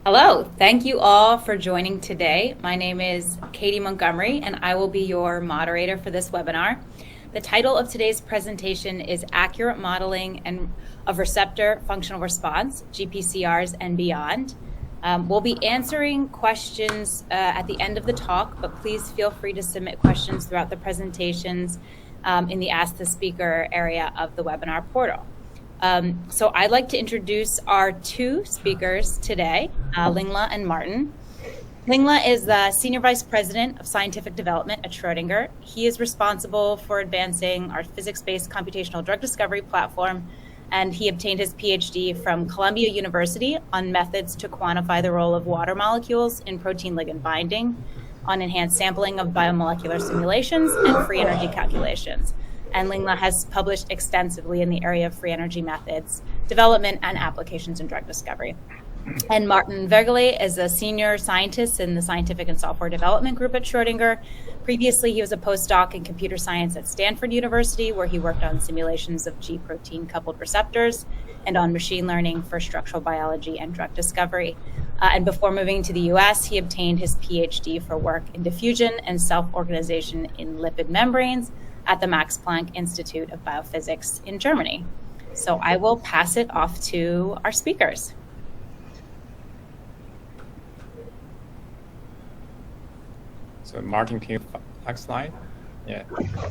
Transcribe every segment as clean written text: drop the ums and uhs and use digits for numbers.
Hello, thank you all for joining today. My name is Katie Montgomery, and I will be your moderator for this webinar. The title of today's presentation is Accurate Modeling of Receptor Functional Response, GPCRs and Beyond. We'll be answering questions at the end of the talk, but please feel free to submit questions throughout the presentations in the Ask the Speaker area of the webinar portal. So I'd like to introduce our two speakers today, Lingla and Martin. Lingla is the Senior Vice President of Scientific Development at Schrödinger. He is responsible for advancing our physics-based computational drug discovery platform, and he obtained his PhD from Columbia University on methods to quantify the role of water molecules in protein ligand binding, on enhanced sampling of biomolecular simulations, and free energy calculations. And Lingla has published extensively in the area of free energy methods, development, and applications in drug discovery. And Martin Vergele is a senior scientist in the scientific and software development group at Schrödinger. Previously, he was a postdoc in computer science at Stanford University, where he worked on simulations of G protein coupled receptors and on machine learning for structural biology and drug discovery. And before moving to the US, he obtained his PhD for work in diffusion and self-organization in lipid membranes at the Max Planck Institute of Biophysics in Germany. So I will pass it off to our speakers. So Martin, can you next slide? Yeah.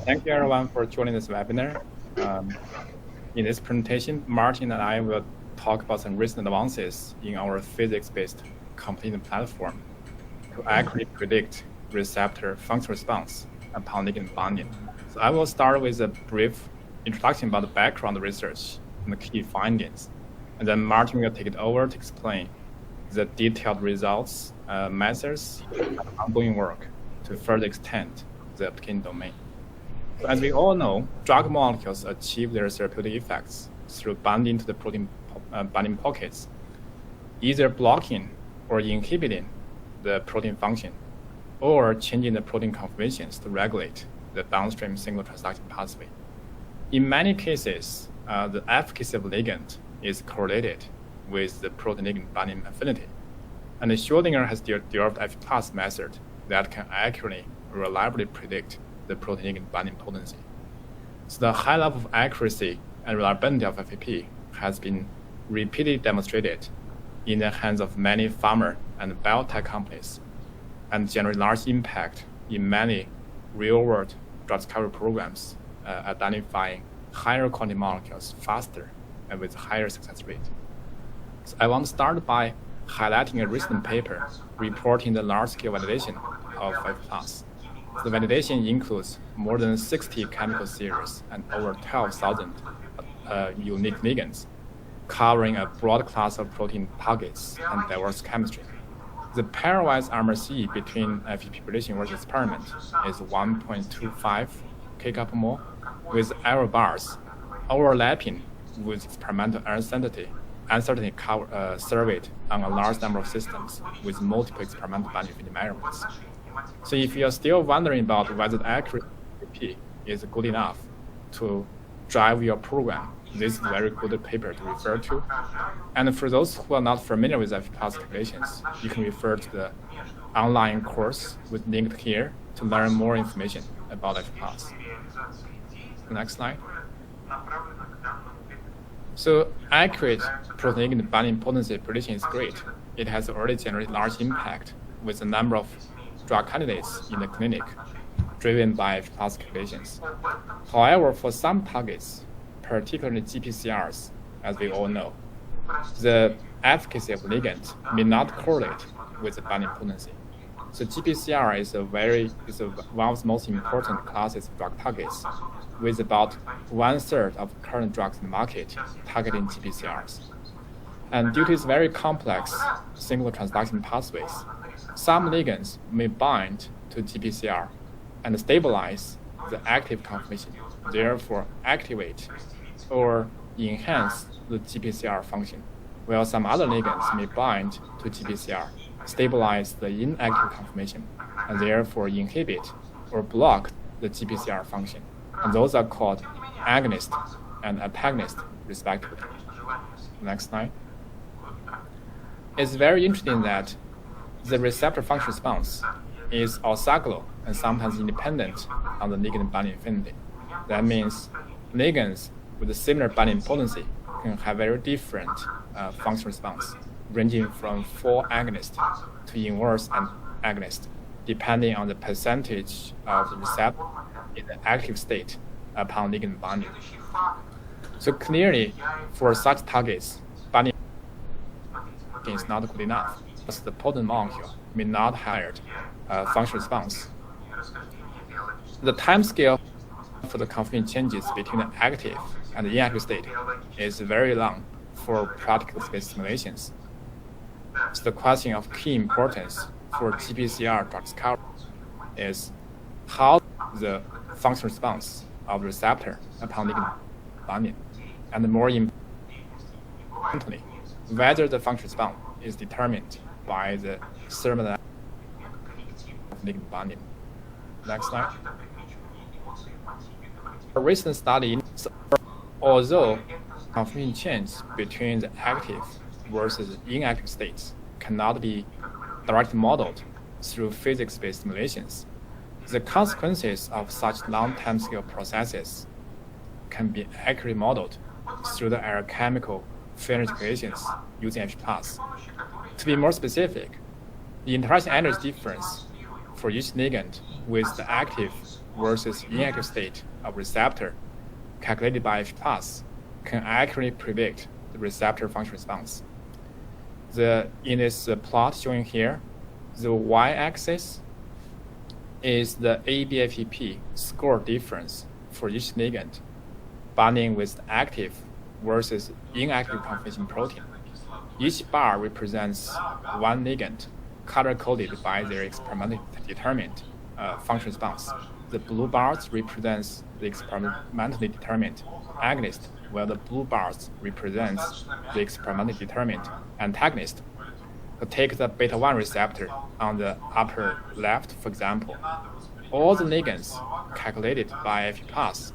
Thank you everyone for joining this webinar. In this presentation, Martin and I will talk about some recent advances in our physics-based computing platform to accurately predict receptor function response upon ligand binding. So I will start with a brief introduction about the background research and the key findings. And then Martin will take it over to explain the detailed results, methods, and ongoing work to further extend the application domain. So as we all know, drug molecules achieve their therapeutic effects through binding to the protein binding pockets, either blocking or inhibiting the protein function, or changing the protein conformations to regulate the downstream single transduction pathway. In many cases, the efficacy of ligand is correlated with the protein ligand binding affinity. And Schrödinger has developed a FP method that can accurately, reliably predict the protein ligand binding potency. So the high level of accuracy and reliability of FP has been repeatedly demonstrated in the hands of many pharma and biotech companies, and generate large impact in many real-world drug discovery programs, identifying higher quality molecules faster and with higher success rate. So I want to start by highlighting a recent paper reporting the large-scale validation of 5+. The validation includes more than 60 chemical series and over 12,000 unique ligands, covering a broad class of protein targets and diverse chemistry. The pairwise RMC between FP prediction versus experiment is 1.25 kcal/mol, with error bars overlapping with experimental uncertainty surveyed on a large number of systems with multiple experimental binding affinity measurements. So if you're still wondering about whether the accuracy of FP is good enough to drive your program, this is a very good paper to refer to. And for those who are not familiar with FP calculations, you can refer to the online course linked here to learn more information about FP. Next slide. So accurate protein ligand binding potency prediction is great. It has already generated large impact with a number of drug candidates in the clinic driven by FP calculations. However, for some targets, particularly GPCRs, as we all know, the efficacy of ligand may not correlate with the binding potency. So GPCR is one of the most important classes of drug targets, with about 1/3 of current drugs in the market targeting GPCRs. And due to its very complex single transduction pathways, some ligands may bind to GPCR and stabilize the active conformation, therefore activate or enhance the GPCR function, while some other ligands may bind to GPCR, stabilize the inactive conformation, and therefore inhibit or block the GPCR function. And those are called agonist and antagonist, respectively. Next slide. it's very interesting that the receptor function response is orthogonal and sometimes independent on the ligand binding affinity. That means ligands with a similar binding potency can have very different function response, ranging from full agonist to inverse agonist, depending on the percentage of the receptor in the active state upon ligand binding. So clearly, for such targets, binding is not good enough, because the potent molecule may not have function response. The time scale for the conformation changes between the active and the inactive state is very long for practical space simulations. So the question of key importance for GPCR drug discovery is how the function response of the receptor upon ligand binding, and more importantly, whether the function response is determined by the thermodynamic of ligand binding. Next slide. A recent study, although conformation change between the active versus inactive states cannot be directly modeled through physics-based simulations, the consequences of such long timescale processes can be accurately modeled through the aerochemical finite equations using H+. To be more specific, the interaction energy difference for each ligand with the active versus inactive state of receptor calculated by H+ can accurately predict the receptor function response. In this plot showing here, the y-axis is the ABFEP score difference for each ligand binding with the active versus inactive conformation protein. Each bar represents one ligand color-coded by their experimentally determined function response. The blue bars represents the experimentally determined agonist, while the blue bars represents the experimentally determined antagonist. So take the beta-1 receptor on the upper left, for example. All the ligands calculated by F+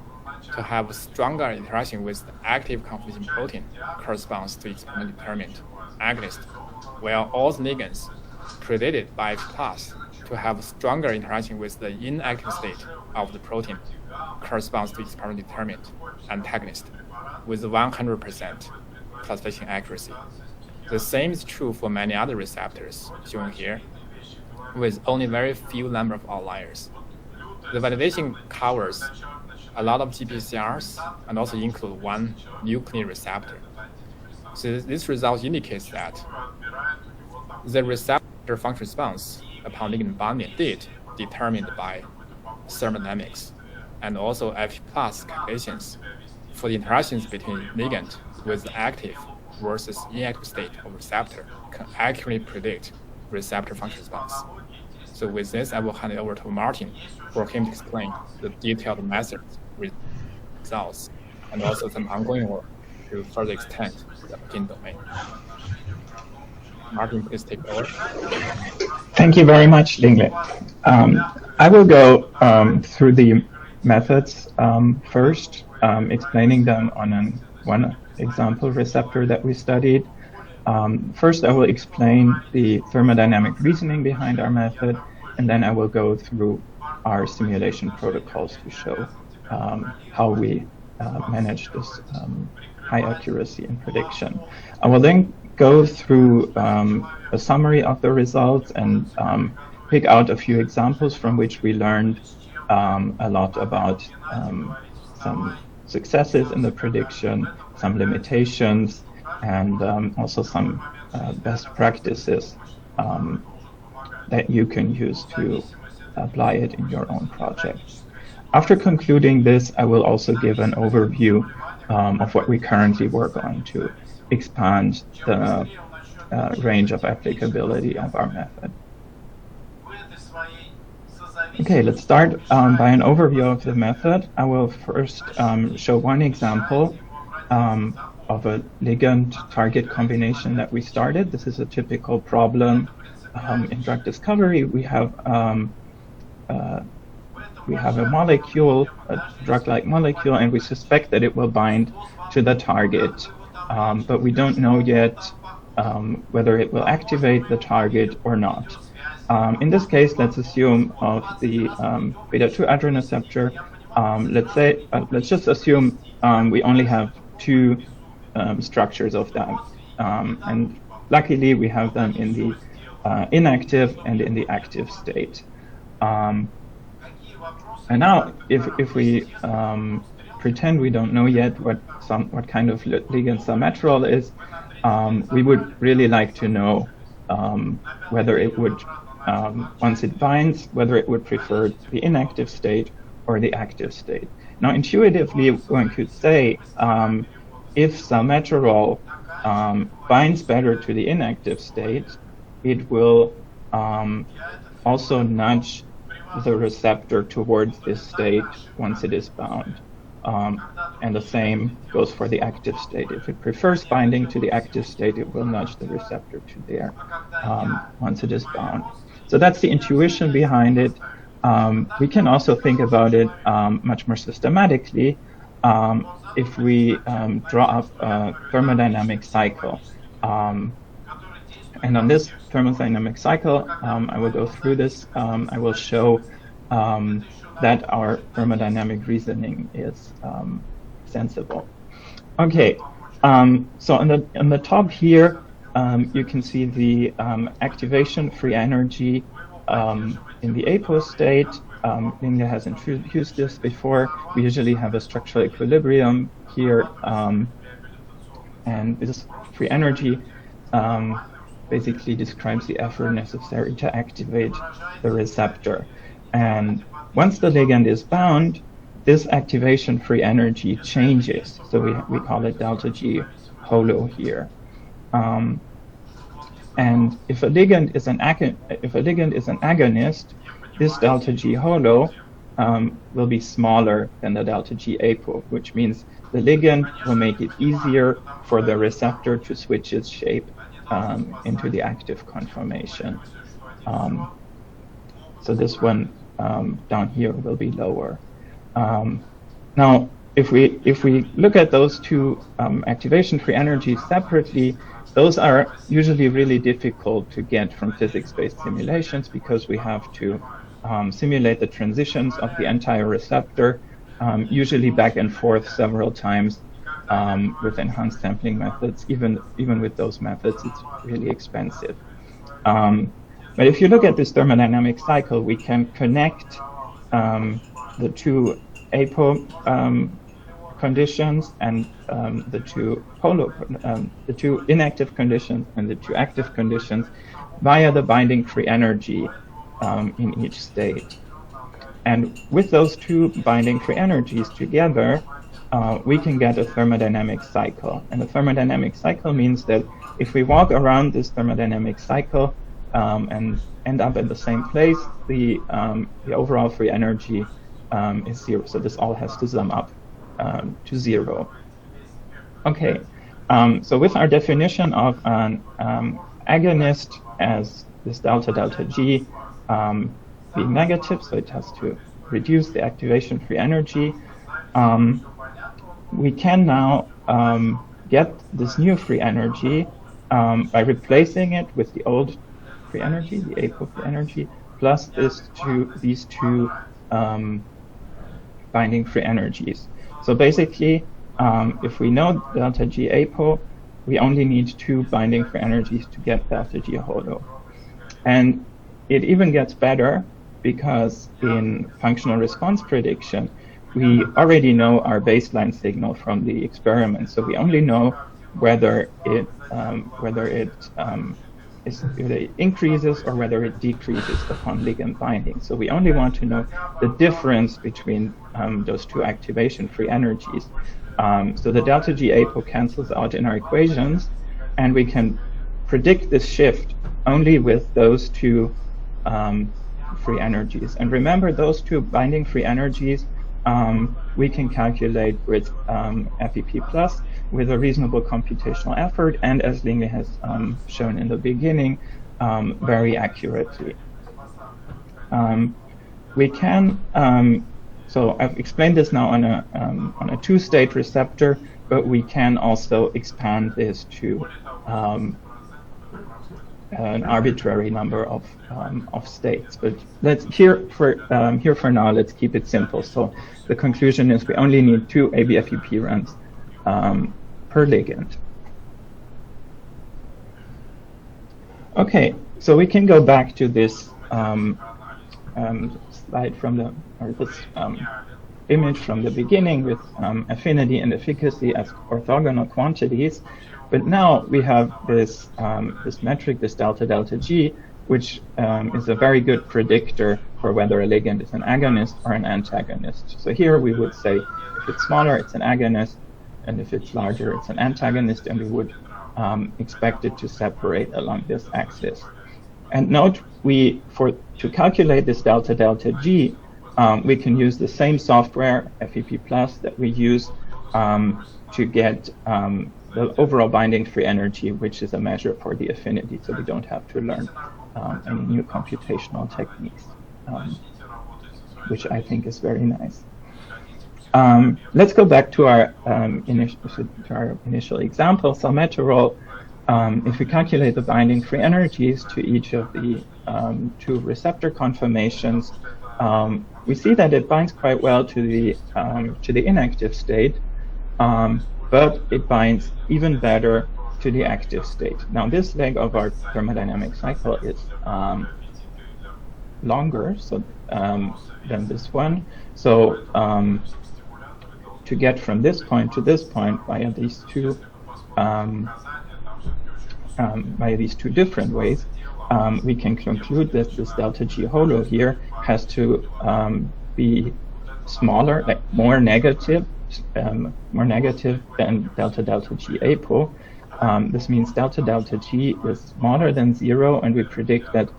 to have stronger interaction with the active conformation protein corresponds to experimentally determined agonist, while all the ligands predicted by F+ to have stronger interaction with the inactive state of the protein corresponds to experimentally determined antagonist with 100% classification accuracy. The same is true for many other receptors shown here, with only very few number of outliers. The validation covers a lot of GPCRs and also include one nuclear receptor. So this result indicates that the receptor function response upon ligand binding did determined by thermodynamics and also F+ calculations for the interactions between ligand with the active versus inactive state of receptor can accurately predict receptor function response. So with this, I will hand it over to Martin for him to explain the detailed methods, results, and also some ongoing work to further extend the gene domain. Martin, please take over. Thank you very much, Lingle. I will go through the methods first, explaining them on one example receptor that we studied. First, I will explain the thermodynamic reasoning behind our method, and then I will go through our simulation protocols to show how we manage this high accuracy in prediction. I will then go through a summary of the results and pick out a few examples from which we learned a lot about some successes in the prediction, some limitations, and also some best practices that you can use to apply it in your own project. After concluding this, I will also give an overview of what we currently work on to expand the range of applicability of our method. Okay, let's start by an overview of the method. I will first show one example of a ligand-target combination that we started. This is a typical problem in drug discovery. We have a molecule, a drug-like molecule, and we suspect that it will bind to the target, but we don't know yet whether it will activate the target or not. In this case, let's assume of the beta-2 adrenoceptor. Let's just assume we only have two structures of that, and luckily we have them in the inactive and in the active state. And now, if we pretend we don't know yet what kind of ligand salmeterol is, we would really like to know whether it would, once it binds, whether it would prefer the inactive state or the active state. Now, intuitively, one could say if salmeterol binds better to the inactive state, it will also nudge the receptor towards this state once it is bound. And the same goes for the active state. If it prefers binding to the active state, it will nudge the receptor to there once it is bound. So that's the intuition behind it. We can also think about it much more systematically if we draw up a thermodynamic cycle. And on this thermodynamic cycle, I will go through this. I will show that our thermodynamic reasoning is sensible. Okay, so on the top here, you can see the activation free energy in the apo state. Linda has introduced this before. We usually have a structural equilibrium here, and this free energy basically describes the effort necessary to activate the receptor. And once the ligand is bound, this activation free energy changes. So we call it delta G holo here. And if a ligand is an agonist, this delta G holo will be smaller than the delta G apo, which means the ligand will make it easier for the receptor to switch its shape into the active conformation. So this one down here will be lower. Now, if we look at those two activation free energies separately, those are usually really difficult to get from physics-based simulations because we have to simulate the transitions of the entire receptor, usually back and forth several times with enhanced sampling methods. Even with those methods, it's really expensive. But if you look at this thermodynamic cycle, we can connect the two apo conditions and the two inactive conditions and the two active conditions via the binding free energy in each state. And with those two binding free energies together, we can get a thermodynamic cycle. And a thermodynamic cycle means that if we walk around this thermodynamic cycle and end up at the same place, the overall free energy is zero. So this all has to sum up to zero. Okay, so with our definition of an agonist as this delta G being negative, so it has to reduce the activation free energy, we can now get this new free energy by replacing it with the old free energy, the apo free energy, plus these two binding free energies. So basically, if we know delta G apo, we only need two binding free energies to get delta G holo. And it even gets better because in functional response prediction, we already know our baseline signal from the experiment. So we only know whether it increases or whether it decreases upon ligand binding. So we only want to know the difference between those two activation free energies. So the delta G apo cancels out in our equations, and we can predict this shift only with those two free energies. And remember, those two binding free energies we can calculate with FEP plus with a reasonable computational effort, and as Linge has shown in the beginning, very accurately. We can, so I've explained this now on a two-state receptor, but we can also expand this to an arbitrary number of states. But let's here for now, let's keep it simple. So the conclusion is we only need 2 ABFEP runs per ligand. Okay, so we can go back to this slide from the, or this image from the beginning with affinity and efficacy as orthogonal quantities. But now we have this this metric, this delta delta G, which is a very good predictor for whether a ligand is an agonist or an antagonist. So here we would say if it's smaller, it's an agonist, and if it's larger, it's an antagonist, and we would expect it to separate along this axis. And note, to calculate this delta delta G, we can use the same software, FEP Plus, that we use to get the overall binding free energy, which is a measure for the affinity, so we don't have to learn any new computational techniques, which I think is very nice. Let's go back to our initial example, salmeterol. If we calculate the binding free energies to each of the 2 receptor conformations, we see that it binds quite well to the inactive state, but it binds even better to the active state. Now, this leg of our thermodynamic cycle is longer than this one. So to get from this point to this point via these 2 different ways, we can conclude that this delta G holo here has to be smaller, like more negative than delta delta G apo. This means delta delta G is smaller than 0, and we predict that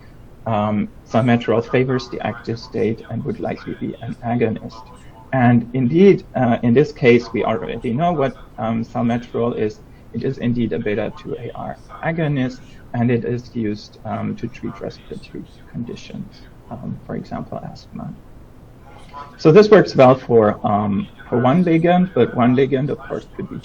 salmeterol favors the active state and would likely be an agonist. And indeed, in this case, we already know what salmeterol is. It is indeed a beta-2AR agonist, and it is used to treat respiratory conditions, for example, asthma. So this works well for one ligand, but one ligand, of course, could be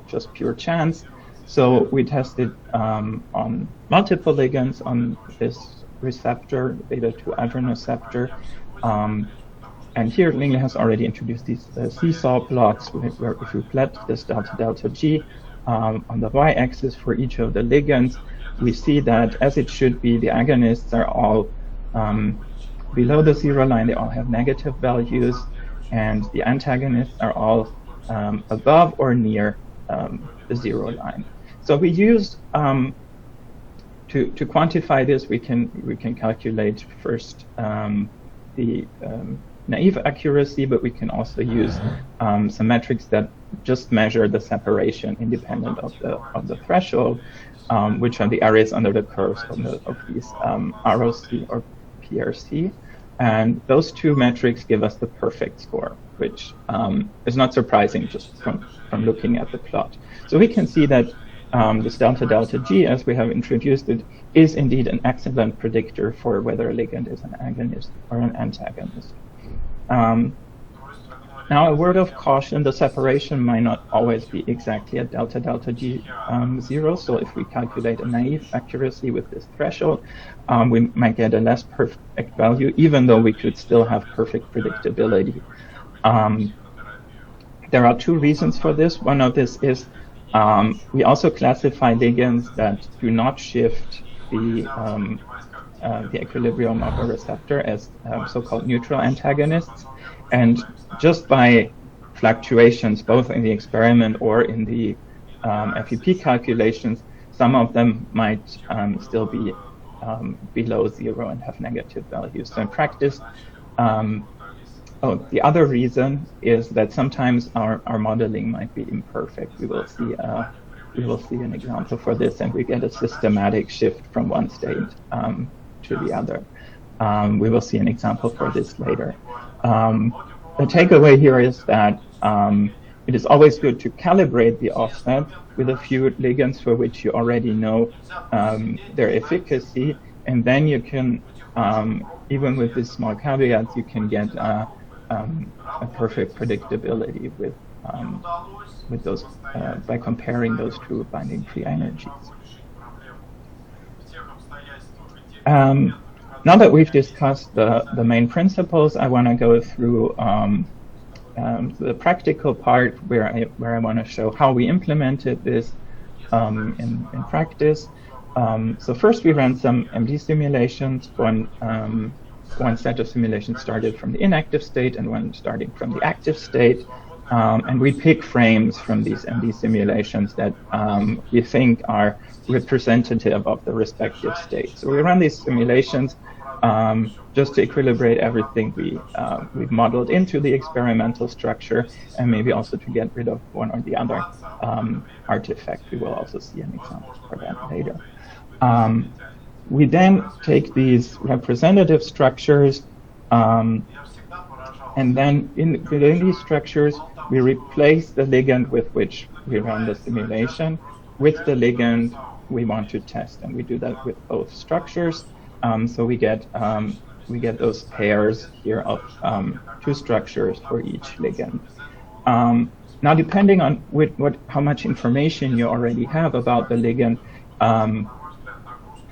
just pure chance. So we tested on multiple ligands on this receptor, beta-2 adrenoceptor. And here, Lingle has already introduced these seesaw plots, where if we plot this delta delta G on the y-axis for each of the ligands, we see that, as it should be, the agonists are all below the 0 line. They all have negative values, and the antagonists are all above or near the 0 line. So we used to quantify this. We can calculate first the naive accuracy, but we can also use some metrics that just measure the separation independent of the threshold, which are the areas under the curves of these ROC or PRC. And those 2 metrics give us the perfect score, which is not surprising just from looking at the plot. So we can see that this delta delta G, as we have introduced it, is indeed an excellent predictor for whether a ligand is an agonist or an antagonist. Now, a word of caution: the separation might not always be exactly at delta delta G 0. So if we calculate a naive accuracy with this threshold, we might get a less perfect value, even though we could still have perfect predictability. There are 2 reasons for this. One of this is we also classify ligands that do not shift the equilibrium of a receptor as so-called neutral antagonists. And just by fluctuations, both in the experiment or in the FEP calculations, some of them might still be below 0 and have negative values. So in practice, the other reason is that sometimes our modeling might be imperfect. We will see an example for this, and we get a systematic shift from one state to the other. We will see an example for this later. The takeaway here is that it is always good to calibrate the offset with a few ligands for which you already know their efficacy, and then you can, even with these small caveats, you can get a perfect predictability with those by comparing those 2 binding free energies. Now that we've discussed the main principles, I want to go through the practical part where I want to show how we implemented this in practice. So first we ran some MD simulations. One set of simulations started from the inactive state and one starting from the active state. And we pick frames from these MD simulations that we think are representative of the respective states. So we run these simulations just to equilibrate everything we've modeled into the experimental structure, and maybe also to get rid of one or the other artifact. We will also see an example for that later. We then take these representative structures, and then within these structures, we replace the ligand with which we run the simulation with the ligand we want to test, and we do that with both structures. So we get those pairs here of two structures for each ligand. Now, depending on how much information you already have about the ligand,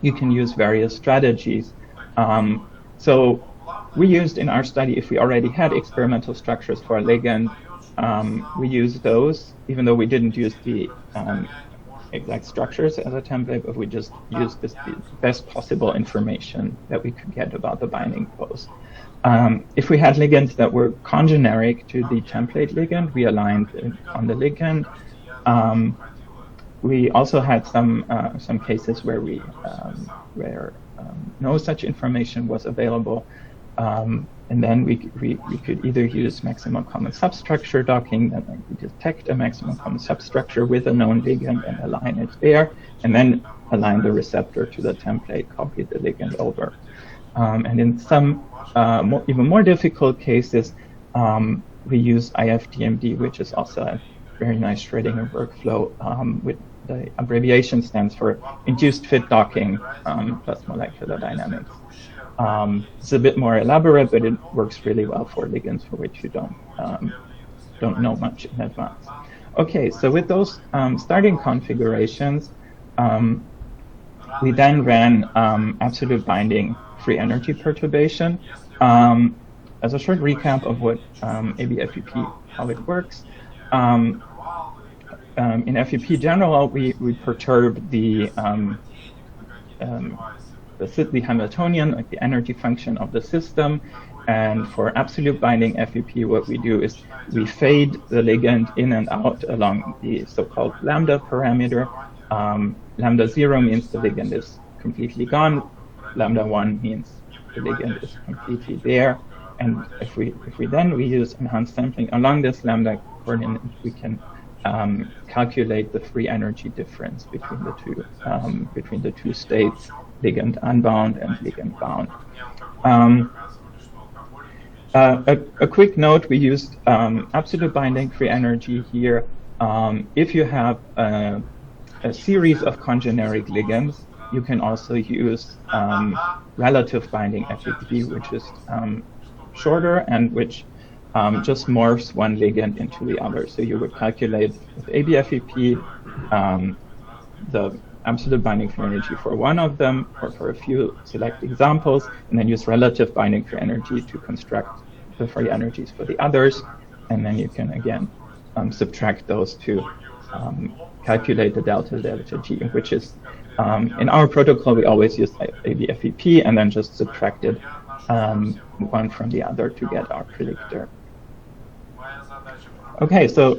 you can use various strategies. So we used in our study, if we already had experimental structures for a ligand, we used those, even though we didn't use the exact structures as a template, but we just used the best possible information that we could get about the binding pose. If we had ligands that were congeneric to the template ligand, we aligned on the ligand. We also had some cases where no such information was available, and then we could either use maximum common substructure docking, that we detect a maximum common substructure with a known ligand and align it there, and then align the receptor to the template, copy the ligand over. And in some even more difficult cases, we use IFDMD, which is also a very nice Schrödinger workflow. With the abbreviation stands for induced fit docking plus molecular dynamics. It's a bit more elaborate, but it works really well for ligands for which you don't know much in advance. Okay, so with those starting configurations, we then ran absolute binding free energy perturbation. As a short recap of what ABFEP, how it works. In FEP general, we perturb the Hamiltonian, like the energy function of the system. And for absolute binding FEP, what we do is we fade the ligand in and out along the so-called lambda parameter. Lambda 0 means the ligand is completely gone. Lambda 1 means the ligand is completely there. And if we use enhanced sampling along this lambda coordinate, we can calculate the free energy difference between the two states, ligand unbound and ligand bound. A quick note: we used absolute binding free energy here. If you have a series of congeneric ligands, you can also use relative binding FEP, which is shorter and which just morphs one ligand into the other. So you would calculate with ABFEP the absolute binding free energy for one of them, or for a few select examples, and then use relative binding free energy to construct the free energies for the others. And then you can again subtract those to calculate the delta G, which is in our protocol we always use ABFEP and then just subtracted one from the other to get our predictor. Okay, so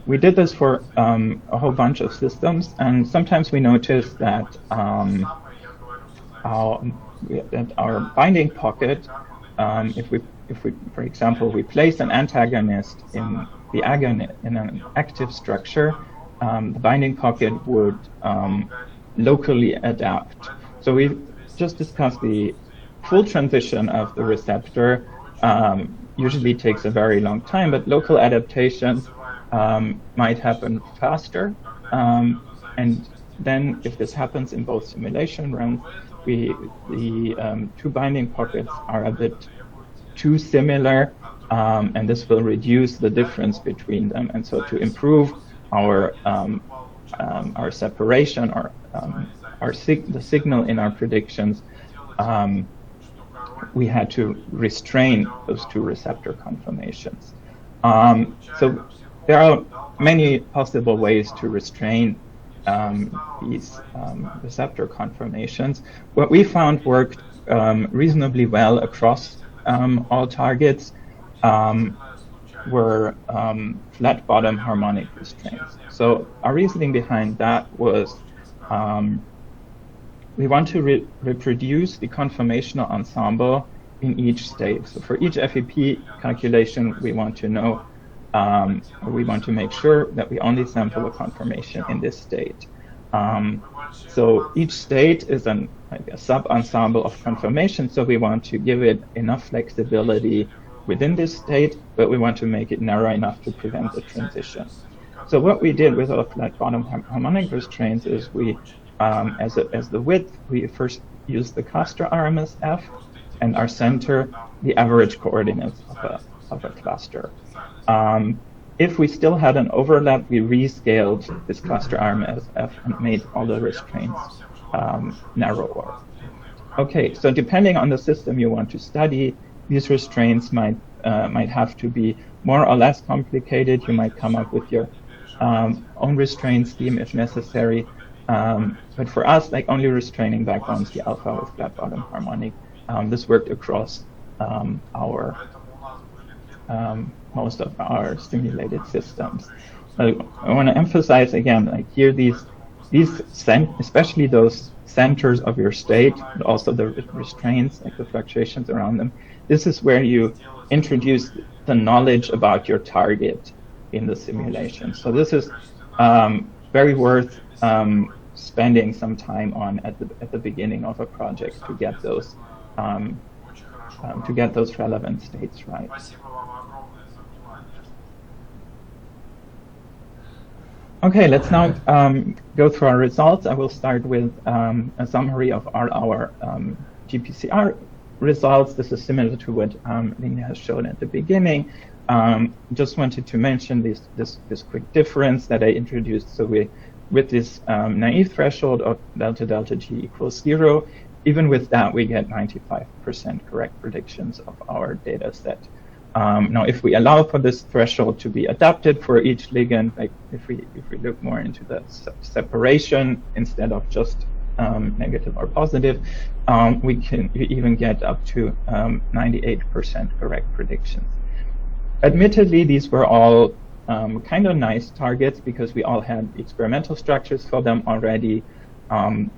we did this for a whole bunch of systems, and sometimes we notice that our binding pocket, if we, for example, we place an antagonist in the agonist in an active structure, the binding pocket would locally adapt. So we've just discussed the full transition of the receptor. Usually takes a very long time, but local adaptations might happen faster. And then if this happens in both simulation runs, the two binding pockets are a bit too similar, and this will reduce the difference between them. And so to improve our separation, or the signal in our predictions, we had to restrain those two receptor conformations. So there are many possible ways to restrain these receptor conformations. What we found worked reasonably well across all targets were flat bottom harmonic restraints. So our reasoning behind that was we want to reproduce the conformational ensemble in each state. So for each FEP calculation, we want to know, we want to make sure that we only sample the conformation in this state. So each state is like a sub-ensemble of conformation, so we want to give it enough flexibility within this state, but we want to make it narrow enough to prevent the transition. So what we did with our flat bottom harmonic restraints is we, as the width, we first used the cluster RMS F, and our center, the average coordinates of a cluster. If we still had an overlap, we rescaled this cluster RMS F and made all the restraints narrower. Okay, so depending on the system you want to study, these restraints might have to be more or less complicated. You might come up with your own restraint scheme if necessary. But for us, like only restraining backbones, the alpha with flat bottom harmonic, this worked across most of our stimulated systems. I want to emphasize again, like here, especially those centers of your state, but also the restraints, like the fluctuations around them. This is where you introduce the knowledge about your target in the simulation. So this is very worth spending some time on at the beginning of a project to get those relevant states right. Okay, let's now go through our results. I will start with a summary of our GPCR results. This is similar to what Lina has shown at the beginning. Just wanted to mention this quick difference that I introduced. So with this naive threshold of delta delta G equals 0, even with that, we get 95% correct predictions of our data set. Now, if we allow for this threshold to be adapted for each ligand, like if we look more into the separation instead of just negative or positive, we can even get up to 98% correct predictions. Admittedly, these were all kind of nice targets because we all had experimental structures for them already.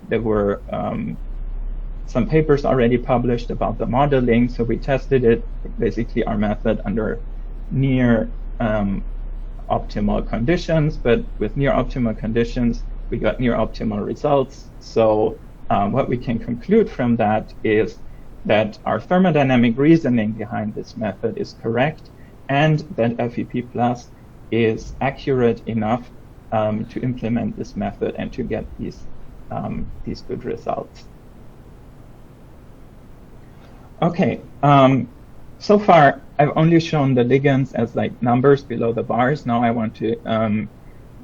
There were some papers already published about the modeling, so we tested it, basically our method under near optimal conditions, but with near optimal conditions, we got near optimal results. So what we can conclude from that is that our thermodynamic reasoning behind this method is correct, and that FEP Plus is accurate enough to implement this method and to get these good results. Okay, so far I've only shown the ligands as like numbers below the bars. Now I want to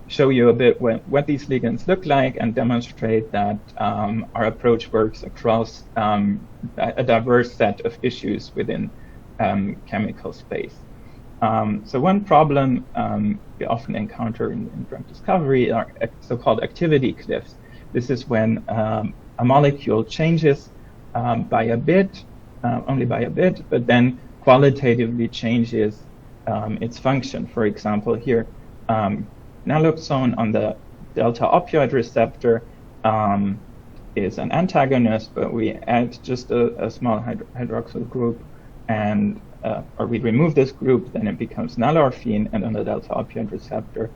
show you a bit what these ligands look like and demonstrate that our approach works across a diverse set of issues within chemical space. So one problem we often encounter in drug discovery are so-called activity cliffs. This is when a molecule changes by a bit, only by a bit, but then qualitatively changes its function. For example, here, naloxone on the delta opioid receptor is an antagonist, but we add just a small hydroxyl group, and or we remove this group, then it becomes nalorphine, and on the delta opioid receptor,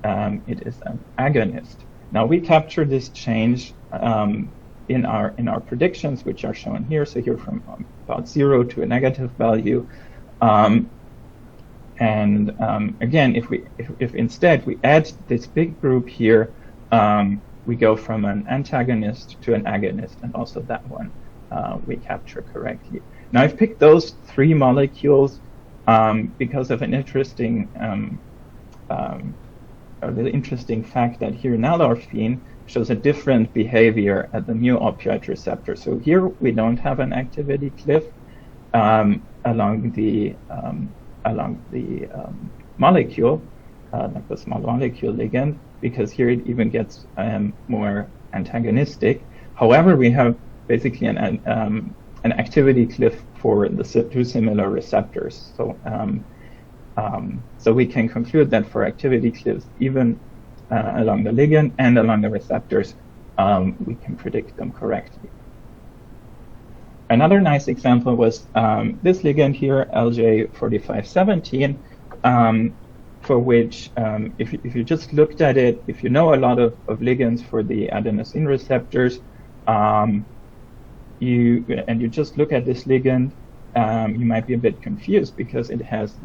it is an agonist. Now we capture this change in our predictions, which are shown here. So here from about 0 to a negative value, and again, if instead we add this big group here, we go from an antagonist to an agonist, and also that one we capture correctly. Now I've picked those 3 molecules because of an interesting fact that here nalorphine shows a different behavior at the mu opioid receptor. So here we don't have an activity cliff along the molecule, like the small molecule ligand, because here it even gets more antagonistic. However, we have basically an activity cliff for the two similar receptors. So so we can conclude that for activity cliffs, even along the ligand and along the receptors, we can predict them correctly. Another nice example was this ligand here, LJ4517, for which, if you just looked at it, if you know a lot of ligands for the adenosine receptors, you just look at this ligand, you might be a bit confused because it has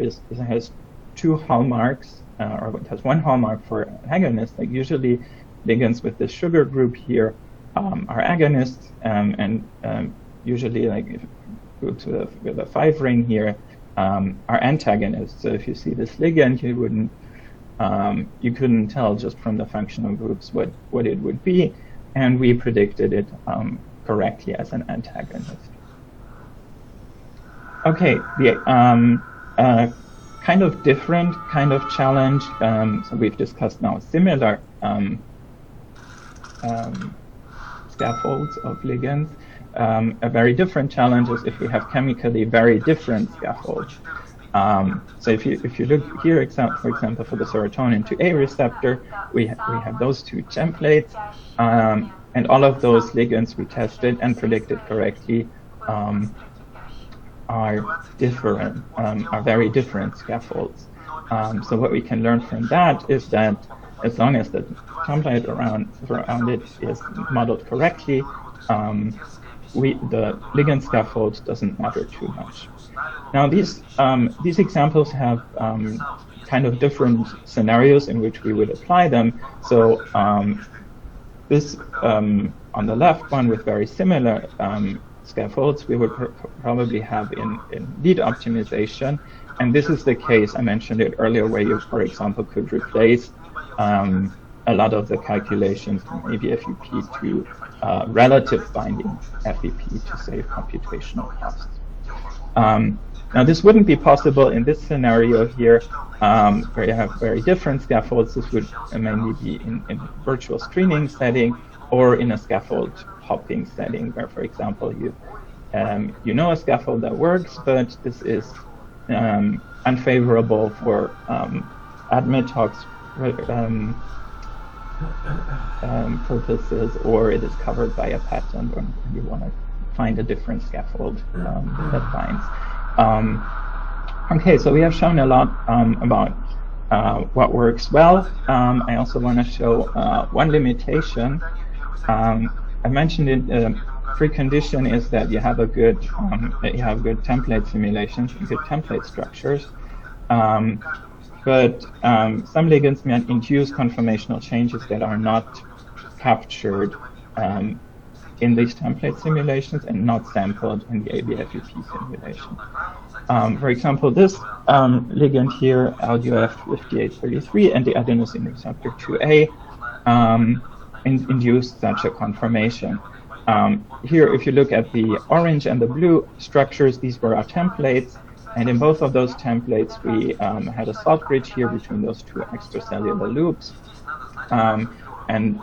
two hallmarks, or it has one hallmark for agonists. Like usually ligands with this sugar group here are agonists, and usually like if groups with a 5 ring here are antagonists. So if you see this ligand, you couldn't tell just from the functional groups what it would be, and we predicted it correctly as an antagonist. Okay, the kind of different kind of challenge. So we've discussed now similar scaffolds of ligands. A very different challenge is if we have chemically very different scaffolds. So if you look here, for example, for the serotonin 2A receptor, we have those two templates, and all of those ligands we tested and predicted correctly are different, are very different scaffolds. So what we can learn from that is that as long as the template around it is modeled correctly, the ligand scaffold doesn't matter too much. Now these examples have kind of different scenarios in which we would apply them. So this on the left one with very similar scaffolds we would probably have in lead optimization, and this is the case, I mentioned it earlier, where you, for example, could replace a lot of the calculations from ABFEP to relative binding FEP to save computational costs. Now this wouldn't be possible in this scenario here, where you have very different scaffolds. This would mainly be in virtual screening setting or in a scaffold hopping setting, where, for example, you know a scaffold that works, but this is unfavorable for admit-tox purposes, or it is covered by a patent, or you want to find a different scaffold that binds. Okay, so we have shown a lot about what works well. I also want to show one limitation. I mentioned it. Precondition is that you have good template simulations and good template structures. But some ligands may induce conformational changes that are not captured in these template simulations and not sampled in the ABFEP simulation. For example, this ligand here, LUF5833, and the adenosine receptor 2A induced such a conformation. Here, if you look at the orange and the blue structures, these were our templates. And in both of those templates, we had a salt bridge here between those two extracellular loops. And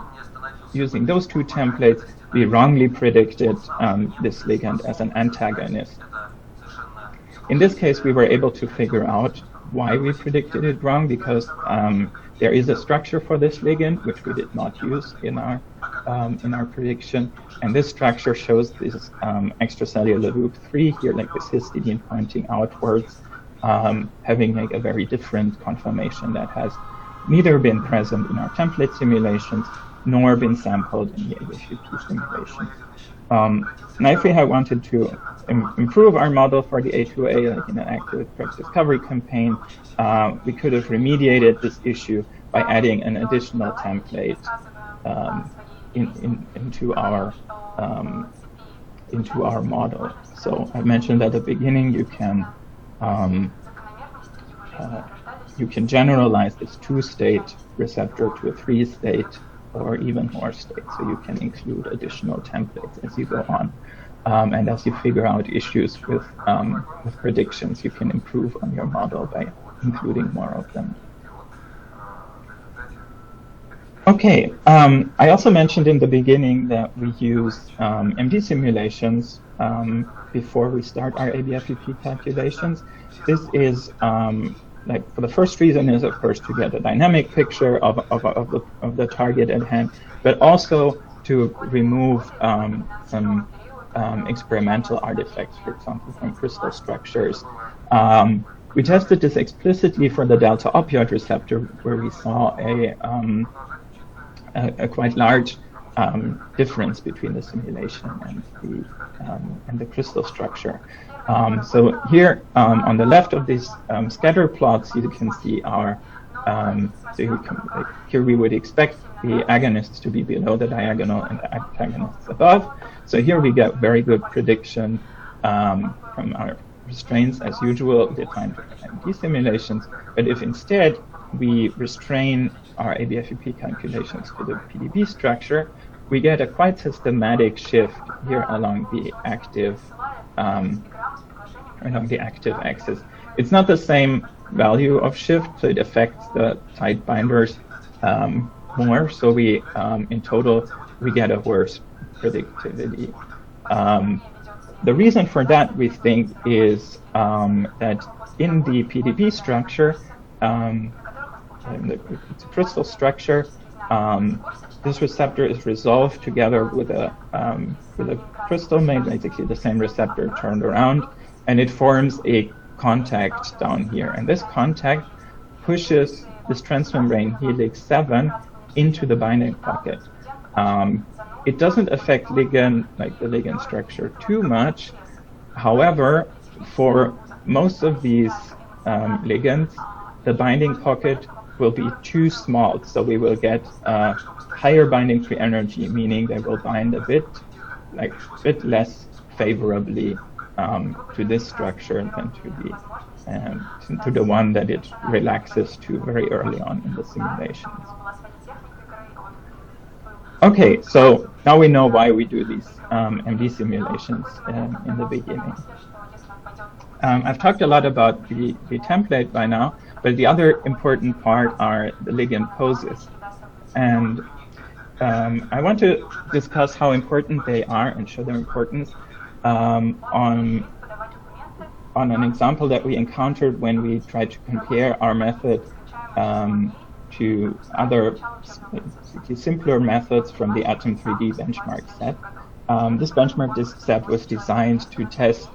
using those two templates, we wrongly predicted this ligand as an antagonist. In this case, we were able to figure out why we predicted it wrong, because there is a structure for this ligand, which we did not use in our prediction. And this structure shows this extracellular loop 3 here, like this histidine pointing outwards, having like a very different conformation that has neither been present in our template simulations nor been sampled in the ABFEP simulations. Now, if we had wanted to improve our model for the A2A, like in an active drug discovery campaign, we could have remediated this issue by adding an additional template into our model. So I mentioned at the beginning, you can generalize this 2-state receptor to a 3-state or even more states. So you can include additional templates as you go on. And as you figure out issues with predictions, you can improve on your model by including more of them. Okay, I also mentioned in the beginning that we use MD simulations before we start our ABFEP calculations. This is, like, for the first reason is, of course, to get a dynamic picture of the target at hand, but also to remove some experimental artifacts, for example, from crystal structures. We tested this explicitly for the delta opioid receptor, where we saw a quite large difference between the simulation and the crystal structure. So here on the left of these scatter plots, you can see our here we would expect the agonists to be below the diagonal and the antagonists above. So here we get very good prediction from our restraints, as usual, defined for MD simulations. But if instead we restrain our ABFEP calculations to the PDB structure, we get a quite systematic shift here along the active axis. It's not the same value of shift, so it affects the tight binders more. So we, in total, we get a worse predictivity. The reason for that, we think, is that in the PDB structure, in the crystal structure, this receptor is resolved together with a crystal made, basically the same receptor turned around, and it forms a contact down here. And this contact pushes this transmembrane helix 7 into the binding pocket. It doesn't affect ligand, like the ligand structure, too much. However, for most of these ligands, the binding pocket will be too small, so we will get higher binding free energy, meaning they will bind a bit less favorably to this structure than to the one that it relaxes to very early on in the simulations. Okay, so now we know why we do these MD simulations in the beginning. I've talked a lot about the template by now, but the other important part are the ligand poses. And I want to discuss how important they are and show their importance on an example that we encountered when we tried to compare our method to other simpler methods from the Atom 3D benchmark set. This benchmark set was designed to test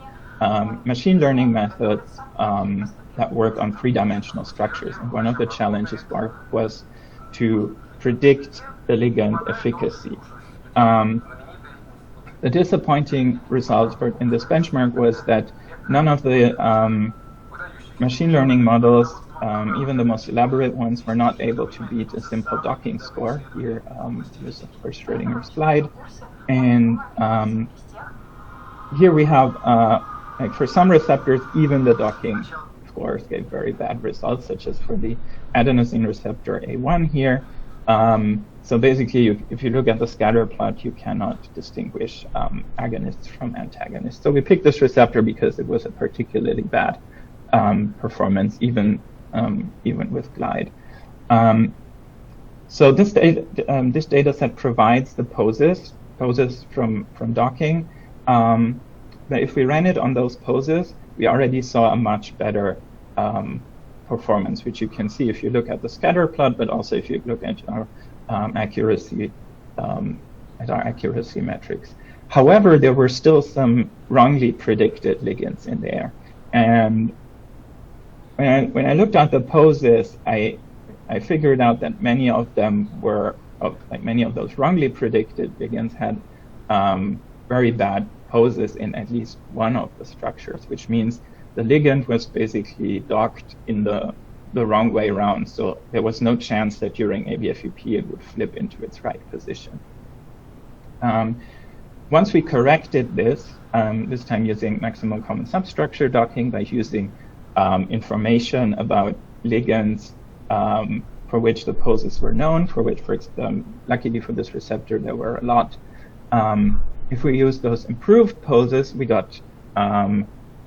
machine learning methods that work on three-dimensional structures. And one of the challenges was to predict the ligand efficacy. The disappointing result in this benchmark was that none of the machine learning models, even the most elaborate ones, were not able to beat a simple docking score. Here is, of course, Schrödinger's slide. And here we have, like for some receptors, even the docking scores gave very bad results, such as for the adenosine receptor A1 here. So basically, if you look at the scatter plot, you cannot distinguish agonists from antagonists. So we picked this receptor because it was a particularly bad performance, even with Glide. So this data set provides the poses from docking. But if we ran it on those poses, we already saw a much better performance, which you can see if you look at the scatter plot, but also if you look at our accuracy metrics. However, there were still some wrongly predicted ligands in there, and when I looked at the poses, I figured out that many of them were many of those wrongly predicted ligands had very bad poses in at least one of the structures, which means the ligand was basically docked in the wrong way around. So there was no chance that during ABFEP it would flip into its right position. Once we corrected this, this time using maximum common substructure docking by using information about ligands for which the poses were known, for which, luckily for this receptor, there were a lot. If we use those improved poses, we got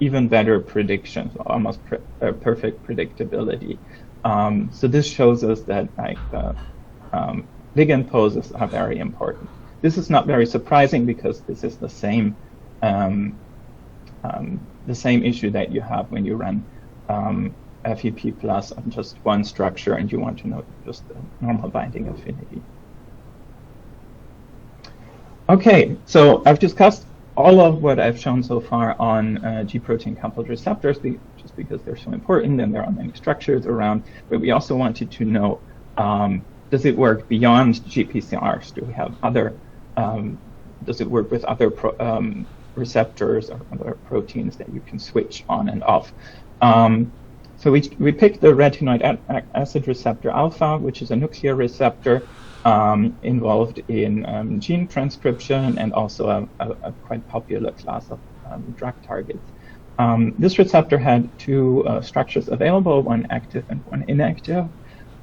even better predictions, almost perfect predictability. So this shows us that ligand poses are very important. This is not very surprising because this is the same issue that you have when you run FEP plus on just one structure and you want to know just the normal binding affinity. Okay, so I've discussed all of what I've shown so far on G protein coupled receptors, just because they're so important and there are many structures around. But we also wanted to know, does it work beyond GPCRs? Do we have other? Does it work with other receptors or other proteins that you can switch on and off? So we picked the retinoic acid receptor alpha, which is a nuclear receptor involved in gene transcription and also a quite popular class of drug targets. This receptor had two structures available, one active and one inactive.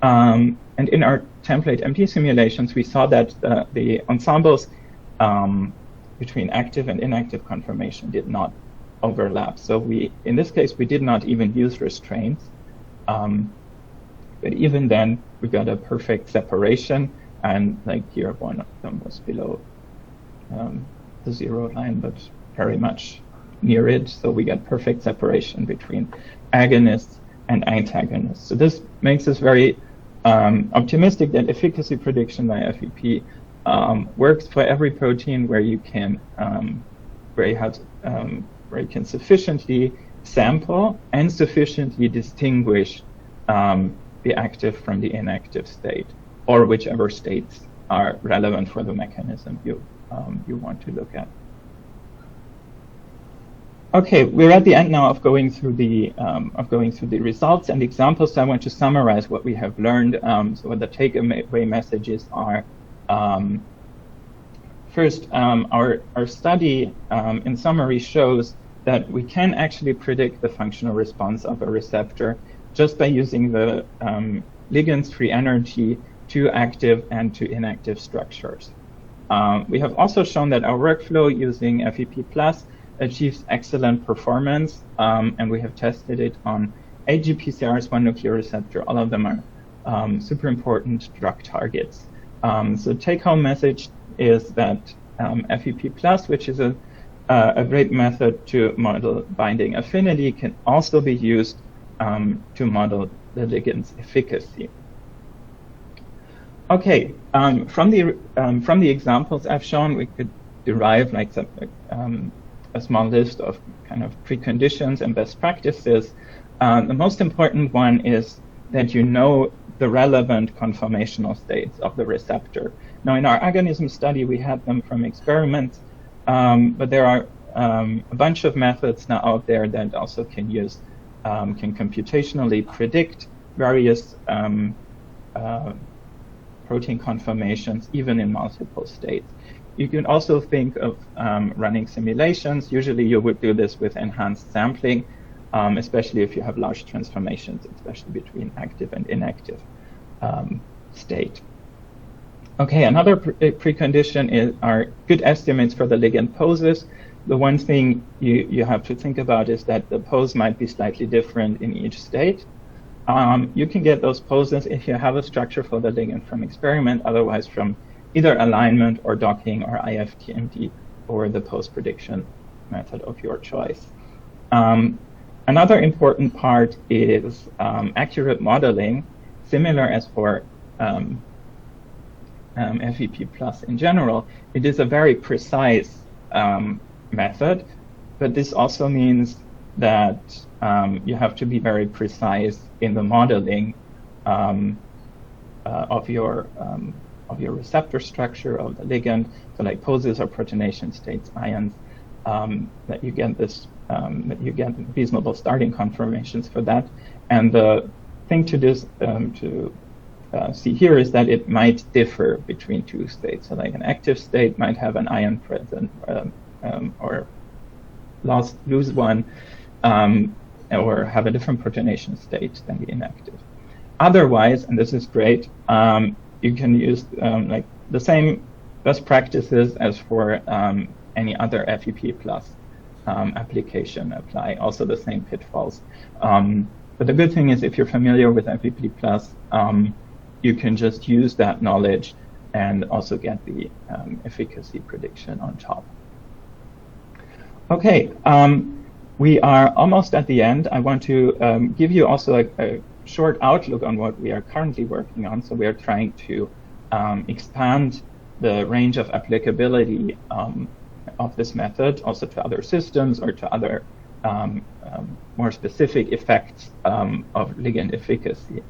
And in our template MD simulations, we saw that the ensembles between active and inactive conformation did not overlap. So in this case, we did not even use restraints. But even then, we got a perfect separation. And like here, one of them was below the 0 line, but very much near it. So we get perfect separation between agonists and antagonists. So this makes us very optimistic that efficacy prediction by FEP works for every protein where you can where you can sufficiently sample and sufficiently distinguish the active from the inactive state, or whichever states are relevant for the mechanism you want to look at. Okay, we're at the end now of going through the results and examples. So I want to summarize what we have learned. So what the takeaway messages are. First, our study, in summary, shows that we can actually predict the functional response of a receptor just by using the ligand's free energy to active and to inactive structures. We have also shown that our workflow using FEP Plus achieves excellent performance, and we have tested it on 8 GPCRs, 1 nuclear receptor. All of them are super important drug targets. So take-home message is that FEP Plus, which is a great method to model binding affinity, can also be used to model the ligand's efficacy. Okay, from the examples I've shown, we could derive like a small list of kind of preconditions and best practices. The most important one is that you know the relevant conformational states of the receptor. Now, in our agonism study, we had them from experiments, but there are a bunch of methods now out there that also can computationally predict various protein conformations, even in multiple states. You can also think of running simulations. Usually you would do this with enhanced sampling, especially if you have large transformations, especially between active and inactive state. Okay, another precondition are good estimates for the ligand poses. The one thing you have to think about is that the pose might be slightly different in each state. You can get those poses if you have a structure for the ligand from experiment, otherwise from either alignment or docking or IFTMD or the pose prediction method of your choice. Another important part is accurate modeling, similar as for FEP Plus in general. It is a very precise method, but this also means that you have to be very precise in the modeling of your receptor structure of the ligand, so like poses or protonation states, ions, that you get this, that you get reasonable starting conformations for that. And the thing to see here is that it might differ between two states. So like an active state might have an ion present or lose one, or have a different protonation state than the inactive. Otherwise, and this is great, you can use like the same best practices as for any other FEP Plus application apply, also the same pitfalls. But the good thing is, if you're familiar with FEP Plus, you can just use that knowledge and also get the efficacy prediction on top. Okay, we are almost at the end. I want to give you also a short outlook on what we are currently working on. So we are trying to expand the range of applicability of this method also to other systems or to other more specific effects of ligand efficacy.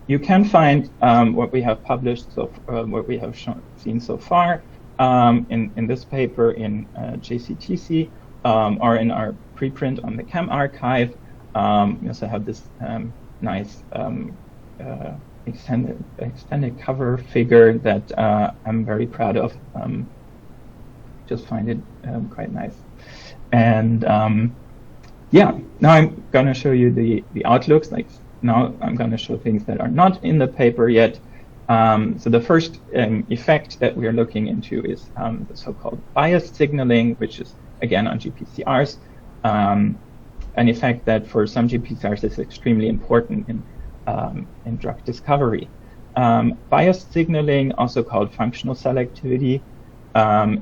You can find what we have published, what we have seen so far in this paper in JCTC or in our preprint on the Chem archive. We also have this nice extended cover figure that I'm very proud of. Just find it quite nice. And yeah, now I'm going to show you the outlooks. Like now I'm going to show things that are not in the paper yet. So the first effect that we're looking into is the so-called biased signaling, which is again on GPCRs. An effect that for some GPCRs is extremely important in drug discovery. Biased signaling, also called functional selectivity,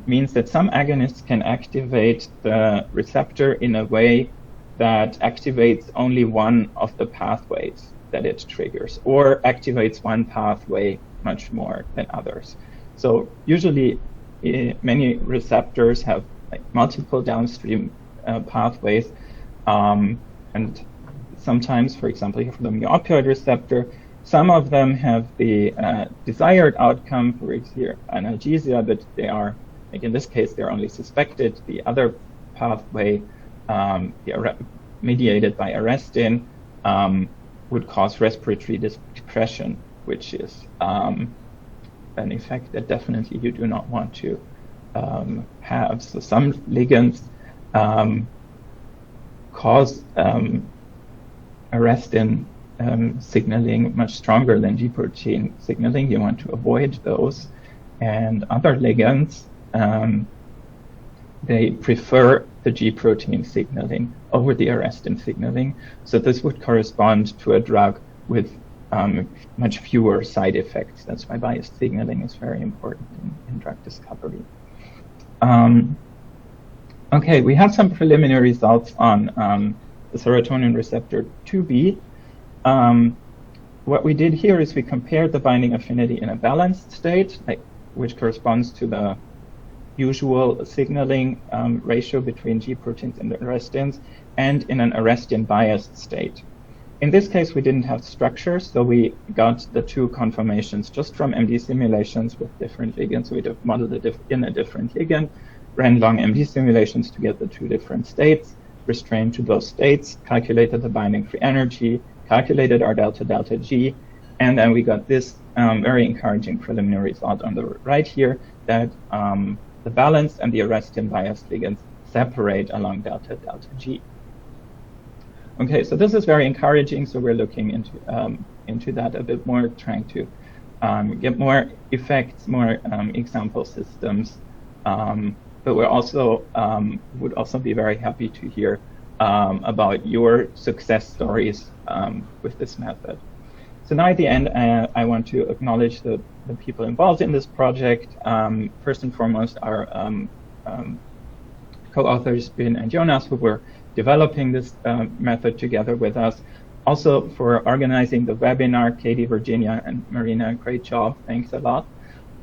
means that some agonists can activate the receptor in a way that activates only one of the pathways that it triggers, or activates one pathway much more than others. So usually many receptors have like multiple downstream pathways, and sometimes, for example, here for the mu-opioid receptor, some of them have the desired outcome, for example, analgesia, but they are, like in this case, they're only suspected. The other pathway, mediated by arrestin, would cause respiratory depression, which is an effect that definitely you do not want to have. So some ligands cause arrestin signaling much stronger than G protein signaling. You want to avoid those. And other ligands, they prefer the G protein signaling over the arrestin signaling. So this would correspond to a drug with much fewer side effects. That's why biased signaling is very important in drug discovery. Okay, we have some preliminary results on the serotonin receptor 2B. What we did here is we compared the binding affinity in a balanced state, which corresponds to the usual signaling ratio between G proteins and arrestins, and in an arrestin biased state. In this case, we didn't have structures, so we got the two conformations just from MD simulations with different ligands. So we modeled it in a different ligand, ran long MD simulations to get the two different states, restrained to those states, calculated the binding free energy, calculated our delta G, and then we got this very encouraging preliminary result on the right here that the balanced and the arrestin biased ligands separate along delta G. Okay, so this is very encouraging. So we're looking into that a bit more, trying to get more effects, more example systems. But we're also would also be very happy to hear about your success stories with this method. So now at the end, I want to acknowledge the people involved in this project. First and foremost, our co-authors, Bin and Jonas, who were developing this method together with us. Also for organizing the webinar, Katie, Virginia, and Marina, great job. Thanks a lot.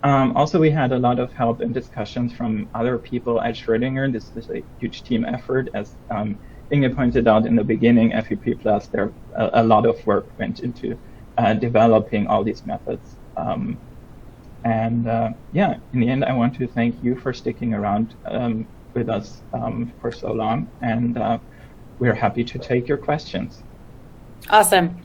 Also, we had a lot of help and discussions from other people at Schrödinger. This is a huge team effort. As Inge pointed out in the beginning, FEP Plus, there a lot of work went into developing all these methods. Yeah, in the end, I want to thank you for sticking around with us for so long, and we're happy to take your questions. Awesome.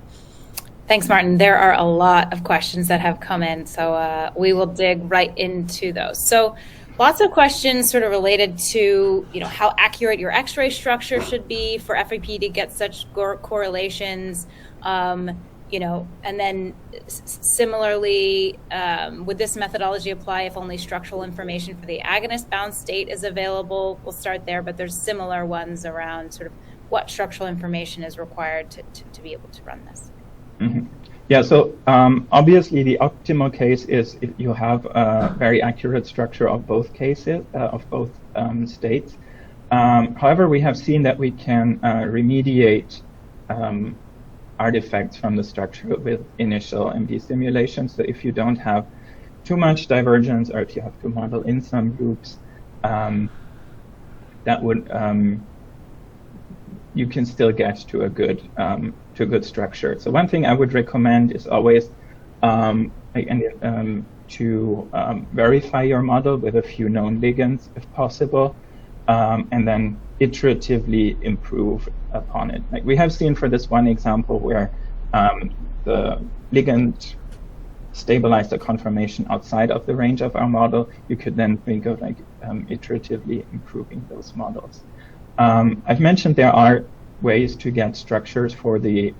Thanks, Martin. There are a lot of questions that have come in, so we will dig right into those. So Lots of questions sort of related to, how accurate your X-ray structure should be for FEP to get such correlations. And then similarly, would this methodology apply if only structural information for the agonist-bound state is available? We'll start there, but there's similar ones around sort of what structural information is required to be able to run this. Mm-hmm. Yeah, so obviously the optimal case is if you have a very accurate structure of both cases, of both states. However, we have seen that we can remediate artifacts from the structure with initial MD simulations. So if you don't have too much divergence, or if you have to model in some groups, that would you can still get to a good structure. So one thing I would recommend is always to verify your model with a few known ligands if possible, and then iteratively improve upon it. Like we have seen for this one example where the ligand stabilized the conformation outside of the range of our model, you could then think of iteratively improving those models. I've mentioned there are ways to get structures for the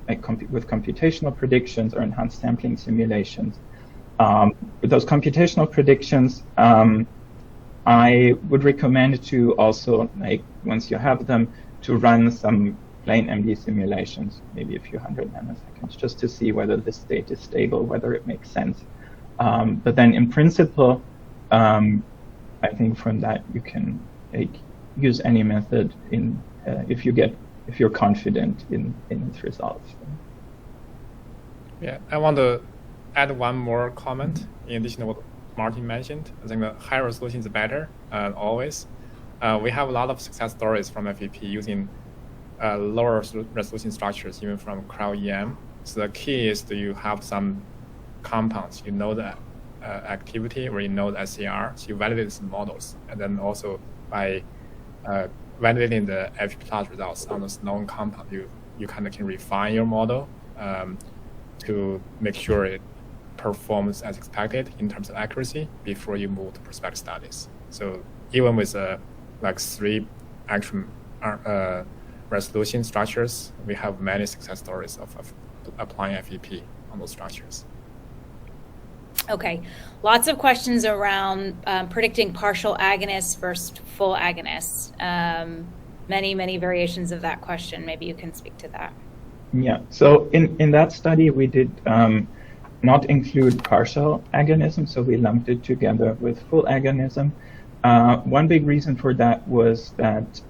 with computational predictions or enhanced sampling simulations. With those computational predictions, I would recommend to also, once you have them, to run some plain MD simulations, maybe a few hundred nanoseconds, just to see whether this state is stable, whether it makes sense. But then in principle, I think from that you can use any method if you're confident in its results. Yeah, I want to add one more comment in addition to what Martin mentioned. I think the higher resolution is better always. We have a lot of success stories from FEP using lower resolution structures, even from cryo-EM. So the key is that you have some compounds, you know the activity, or you know the SCR, so you validate some models. And then also by validating the FEP plot results on this known compound, you kind of can refine your model to make sure it performs as expected in terms of accuracy before you move to prospective studies. So even with 3 actual resolution structures, we have many success stories of applying FEP on those structures. Okay, lots of questions around predicting partial agonists versus full agonists. Many variations of that question. Maybe you can speak to that. Yeah, so in that study, we did not include partial agonism, so we lumped it together with full agonism. One big reason for that was that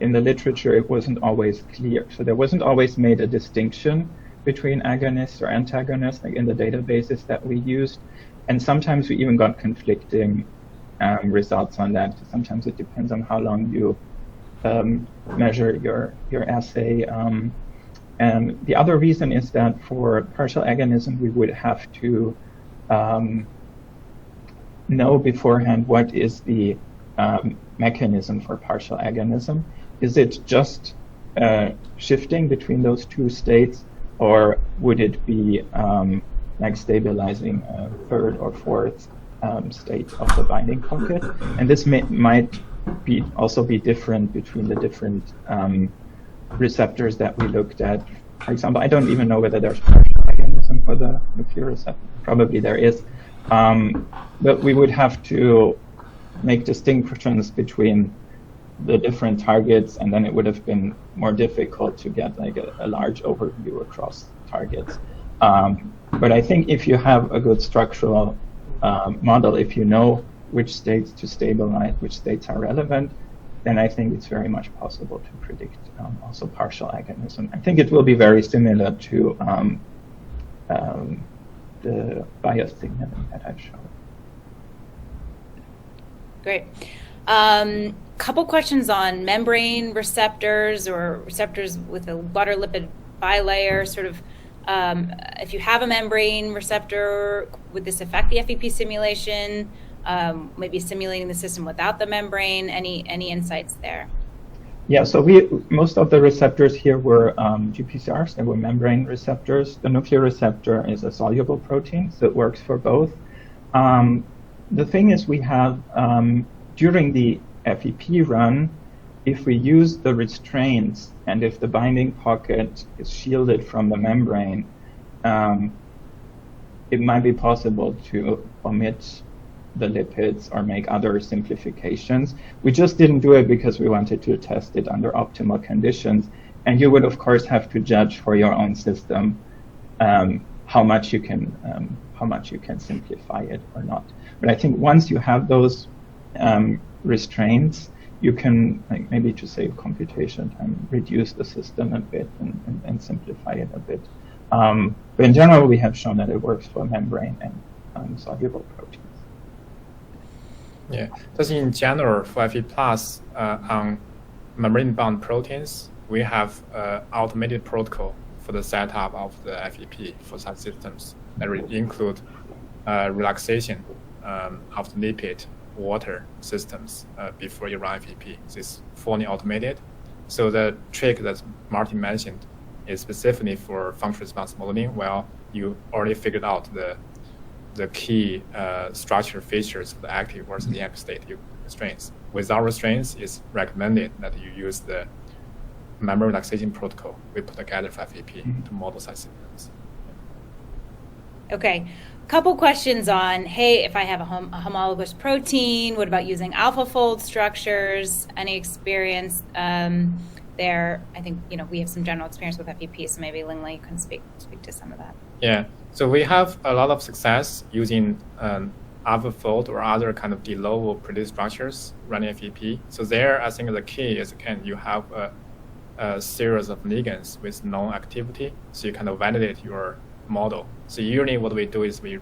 in the literature, it wasn't always clear. So there wasn't always made a distinction between agonists or antagonists, like in the databases that we used. And sometimes we even got conflicting results on that. Sometimes it depends on how long you measure your assay. And the other reason is that for partial agonism, we would have to know beforehand what is the mechanism for partial agonism. Is it just shifting between those two states, or would it be stabilizing a third or fourth state of the binding pocket? And this might also be different between the different receptors that we looked at. For example, I don't even know whether there's partial agonism for the nuclear receptor. Probably there is. But we would have to make distinctions between the different targets, and then it would have been more difficult to get a large overview across targets. But I think if you have a good structural model, if you know which states to stabilize, which states are relevant, then I think it's very much possible to predict also partial agonism. I think it will be very similar to the bias signaling that I've shown. Great. Couple questions on membrane receptors or receptors with a water lipid bilayer. Sort of, if you have a membrane receptor, would this affect the FEP simulation? Maybe simulating the system without the membrane. Any insights there? Yeah, so most of the receptors here were GPCRs. They were membrane receptors. The nuclear receptor is a soluble protein, so it works for both. the thing is we have, during the FEP run, if we use the restraints and if the binding pocket is shielded from the membrane, it might be possible to omit the lipids or make other simplifications. We just didn't do it because we wanted to test it under optimal conditions. And you would, of course, have to judge for your own system how much you can simplify it or not. But I think once you have those restraints, you can, like, maybe to save computation time, reduce the system a bit and simplify it a bit. But in general, we have shown that it works for membrane and soluble proteins. Yeah, just in general, for FE Plus on membrane-bound proteins, we have automated protocol for the setup of the FEP for such systems that will include relaxation of the lipid water systems before you run FEP. This is fully automated. So the trick that Martin mentioned is specifically for function response modeling. Well, you already figured out the key structure features of the active versus the active state restraints. Without restraints, it's recommended that you use the memory relaxation protocol we put together for FEP to model such systems. Okay, couple questions on, hey, if I have a homologous protein, what about using AlphaFold structures? Any experience there? I think, we have some general experience with FEP, so maybe Ling Li can speak to some of that. Yeah, so we have a lot of success using AlphaFold or other kind of de novo predicted structures running FEP. So there, I think the key is, again, you have a series of ligands with known activity, so you kind of validate your model. So usually what we do is we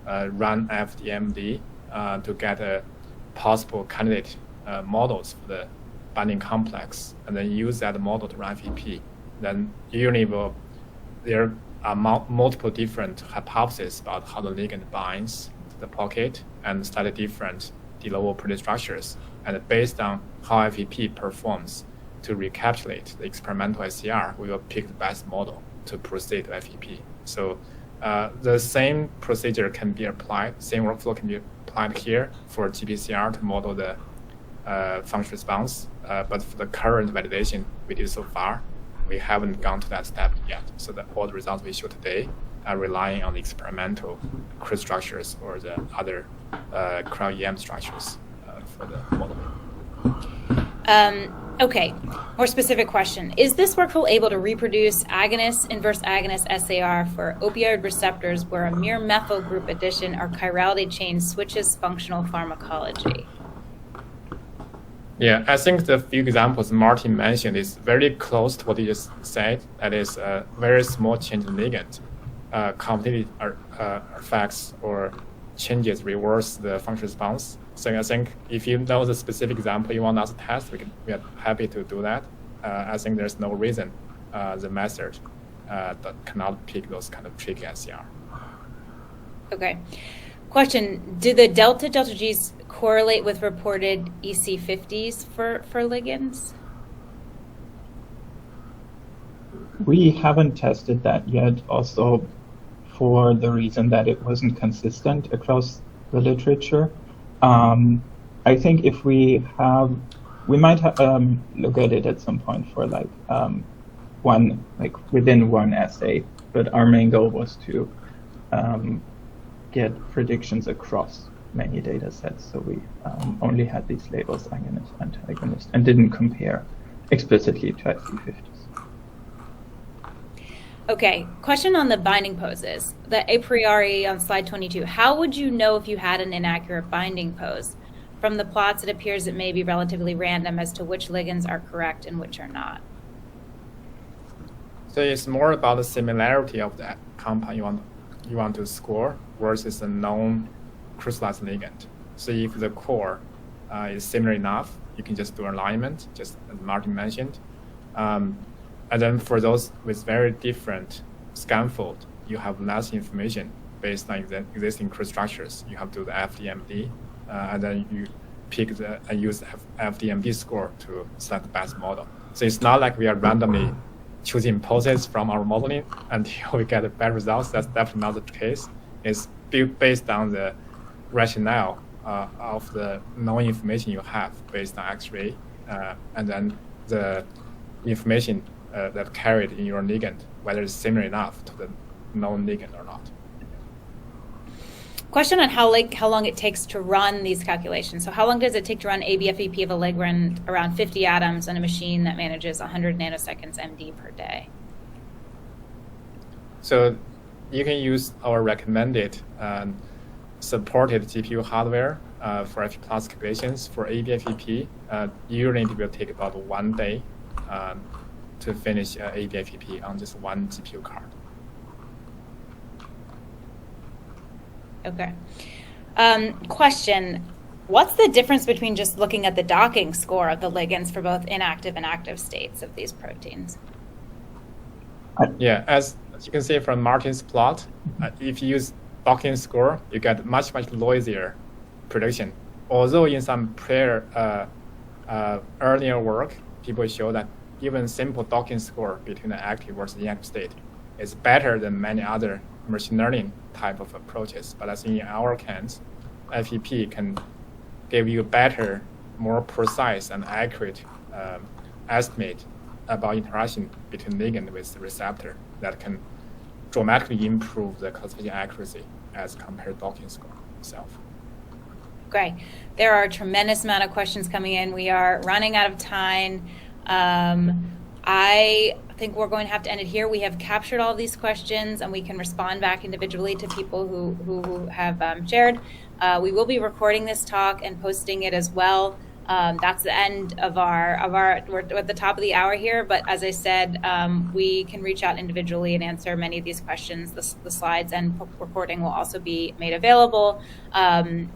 run FDMD to get a possible candidate models for the binding complex, and then use that model to run FEP. Then usually there are multiple different hypotheses about how the ligand binds to the pocket and study different de novo predicted structures. And based on how FEP performs to recapitulate the experimental SCR, we will pick the best model to proceed to FEP. So the same procedure can be applied, same workflow can be applied here for GPCR to model the function response. But for the current validation we did so far, we haven't gone to that step yet. So that all the results we show today are relying on the experimental CRISP structures or the other cryo-EM structures for the modeling. Okay, more specific question. Is this workflow able to reproduce agonist, inverse agonist SAR for opioid receptors where a mere methyl group addition or chirality change switches functional pharmacology? Yeah, I think the few examples Martin mentioned is very close to what you just said. That is a very small change in ligand completely affects or changes, reverse the function response. So I think if you know the specific example you want us to test, we are happy to do that. I think there's no reason the method that cannot pick those kind of tricky SCR. Okay. Question, do the delta Gs correlate with reported EC50s for ligands? We haven't tested that yet, also for the reason that it wasn't consistent across the literature. I think if we might look at it at some point for within one assay, but our main goal was to get predictions across many data sets. So we only had these labels, agonist, antagonist, and didn't compare explicitly to IC50s. Okay, question on the binding poses. The a priori on slide 22, how would you know if you had an inaccurate binding pose? From the plots, it appears it may be relatively random as to which ligands are correct and which are not. So it's more about the similarity of that compound you want to score versus a known crystallized ligand. So if the core is similar enough, you can just do alignment, just as Martin mentioned. And then for those with very different scaffold, you have less information based on the existing CRISP structures. You have to do the FDMD, and then you pick and use the FDMD score to select the best model. So it's not like we are randomly choosing poses from our modeling until we get bad results. That's definitely not the case. It's based on the rationale of the known information you have based on X-ray, and then the information that carried in your ligand, whether it's similar enough to the known ligand or not. Question on how long it takes to run these calculations. So how long does it take to run ABFEP of a ligand around 50 atoms on a machine that manages 100 nanoseconds MD per day? So you can use our recommended supported GPU hardware for FE plus calculations. For ABFEP, usually it will take about 1 day to finish ABFEP on just one GPU card. Okay. Question, what's the difference between just looking at the docking score of the ligands for both inactive and active states of these proteins? Yeah, as you can see from Martin's plot, if you use docking score, you get much noisier prediction. Although in some prior earlier work, people show that even simple docking score between the active versus inactive state is better than many other machine learning type of approaches. But I think in our case, FEP can give you better, more precise and accurate estimate about interaction between ligand with the receptor that can dramatically improve the classification accuracy as compared to docking score itself. Great. There are a tremendous amount of questions coming in. We are running out of time. I think we're going to have to end it here. We have captured all of these questions, and we can respond back individually to people who have shared. We will be recording this talk and posting it as well. That's the end of we're at the top of the hour here, but as I said, we can reach out individually and answer many of these questions. The slides and recording will also be made available, and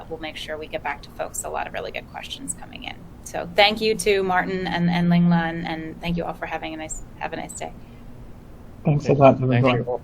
we'll make sure we get back to folks. A lot of really good questions coming in. So thank you to Martin and Lingla, and thank you all for having a nice day. Thanks a lot, everyone. Thank you.